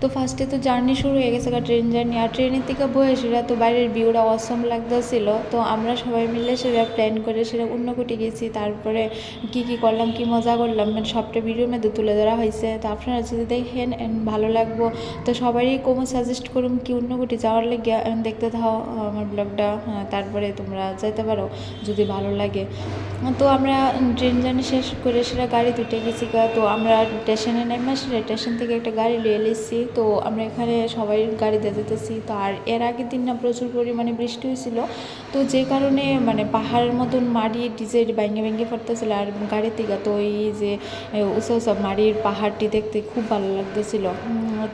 তো ফার্স্টে তো জার্নি শুরু হয়ে গেছে, ট্রেন জার্নি। আর ট্রেনের থেকে বয়ে সেটা তো বাইরের ভিউটা অসম লাগতেছিল। তো আমরা সবাই মিলে সেটা প্ল্যান করে সেটা অন্যকুটি গেছি। তারপরে কি কি করলাম, কি মজা করলাম, মানে সবটা ভিডিওর মধ্যে তুলে ধরা হয়েছে। তো আপনারা যদি দেখেন ভালো লাগবো। তো সবারই কোনো সাজেস্ট করুন কি অন্যকুটি যাওয়ার লেগে দেখতে থাও আমার ব্লগটা। তারপরে তোমরা যেতে পারো যদি ভালো লাগে। তো আমরা ট্রেন জার্নি শেষ করে সেটা গাড়ি দুটে গেছি। তো আমরা স্টেশনে নেমে সেটা স্টেশন থেকে একটা গাড়ি নিয়ে এসেছি। তো আমরা এখানে সবাই গাড়িতে যেতেছি। তো আর এর আগের দিন না প্রচুর পরিমাণে বৃষ্টি হয়েছিল। তো যে কারণে মানে পাহাড়ের মতন মাটি ডিজেল ভেঙে ভেঙে পড়তেছিল আর গাড়ির থেকে। তো এই যে উঁচু উঁচু মাটির পাহাড়টি দেখতে খুব ভালো লাগতেছিল।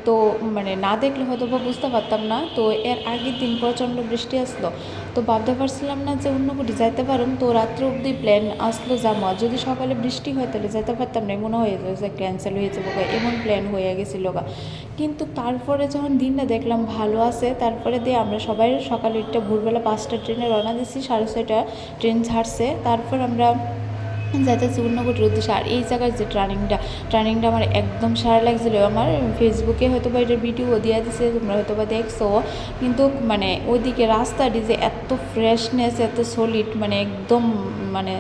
তো মানে না দেখলে হয়তো বা বুঝতে পারতাম না। তো এর আগের দিন প্রচণ্ড বৃষ্টি আসলো। তো ভাবতে পারছিলাম না যে অন্য কোটি যাইতে পারুম। তো রাত্রে অবধি প্ল্যান আসলো যাবো, যদি সকালে বৃষ্টি হয় তাহলে যেতে পারতাম না, মনে হয়ে যে ক্যান্সেল হয়ে যাবো, এমন প্ল্যান হয়ে গেছিলো গা। কিন্তু তারপরে যখন দিনটা দেখলাম ভালো আছে, তারপরে দিয়ে আমরা সবাই সকালে একটা ভোরবেলা 5টা ট্রেনে রওনা দিচ্ছি, 6:30 ট্রেন ছাড়ছে। তারপর আমরা যাইতেছি অন্যকুটির উদ্দেশ্যে। আর এই জায়গার যে টার্নিংটা আমার একদম সারা লাগছিলো। আমার ফেসবুকে হয়তো বা এটার ভিডিও দিয়ে দিছে, তোমরা হয়তো বা দেখছো। কিন্তু মানে ওইদিকে রাস্তাটি যে এত ফ্রেশনেস, এত সলিড, মানে একদম মানে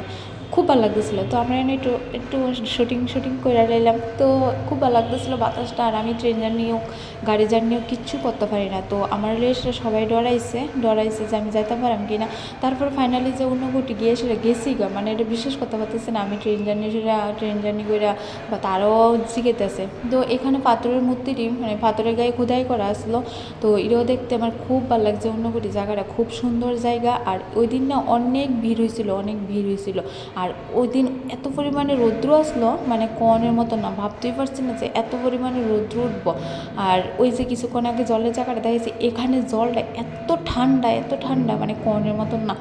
খুব ভালো লাগতেছিলো। তো আমরা এনে একটু একটু শুটিং করে নিলাম। তো খুব ভালো লাগতেছিলো বাতাসটা। আর আমি ট্রেন জার্নিও গাড়ি জার্নিও কিচ্ছু করতে পারি না। তো আমার সেটা সবাই ডরাইছে যে আমি যাইতে পারাম কি না। তারপর ফাইনালি যে অন্যকুটি গিয়ে সেটা গেছি গা, মানে এটা বিশ্বাস করতে পারতেছে না আমি ট্রেন জার্নি করে বা তারও জিগেতেছে। তো এখানে পাথরের মূর্তিটি মানে পাথরের গায়ে খোদাই করা আসলো। তো এটাও দেখতে আমার খুব ভালো লাগছে। অন্যকুটি জায়গাটা খুব সুন্দর জায়গা। আর ওই দিন না অনেক ভিড় হয়েছিল। আর ওই দিন এত পরিমাণে রৌদ্র আসলো, মানে কনের মতো না, ভাবতেই পারছি না যে এত পরিমাণে রৌদ্র উঠবো। আর ওই যে কিছুক্ষণ আগে জলের জায়গাটা দেখেছি, এখানে জলটা এত ঠান্ডা, মানে কনের মতন না।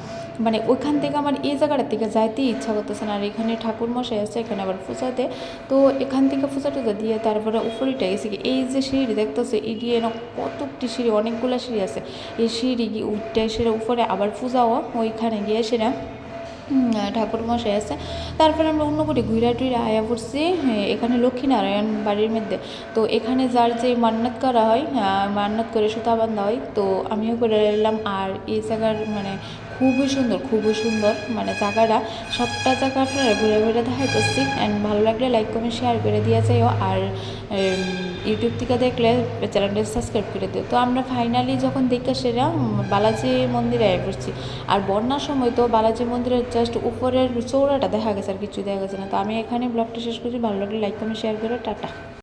মানে ওইখান থেকে আমার এই জায়গাটার থেকে যাইতেই ইচ্ছা করতেছে না। আর এখানে ঠাকুর মশাই আছে, এখানে আবার পূজাতে। তো এখান থেকে পূজা টুজা দিয়ে তারপরে উপরেটা গেছি। এই যে সিঁড়ি দেখতেছে, এগিয়ে না কতটি সিঁড়ি, অনেকগুলো সিঁড়ি আছে। এই সিঁড়ি গিয়ে উঠতে সেটা উপরে আবার পূজাও ওইখানে গিয়ে সেটা ঠাকুর মশাই আছে। তারপরে আমরা অন্যকুটি ঘুরা টুইরা আয়া পড়ছি এখানে লক্ষ্মীনারায়ণ বাড়ির মধ্যে। তো এখানে যার যে মান্নত করা হয়, মান্নত করে সুতা বান্ধা হয়। তো আমিও করে এলাম। আর এই জায়গার মানে খুবই সুন্দর মানে জায়গাটা। সবটা জায়গা আপনারা ঘুরে দেখাইতেছি। অ্যান্ড ভালো লাগলে লাইক কমেন্ট শেয়ার করে দিয়ে যাইও। আর ইউটিউব থেকে দেখলে চ্যানেলটা সাবস্ক্রাইব করে দিও। তো আমরা ফাইনালি যখন দেখে সেটা বালাজি মন্দিরে আয় পড়ছি। আর বন্যার সময় তো বালাজি মন্দিরের জাস্ট উপরের চৌড়াটা দেখা গেছে, আর কিছু দেখা গেছে না। তো আমি এখানে ব্লগটা শেষ করছি। ভালো লাগলে লাইক কমেন্ট শেয়ার করে টাটা।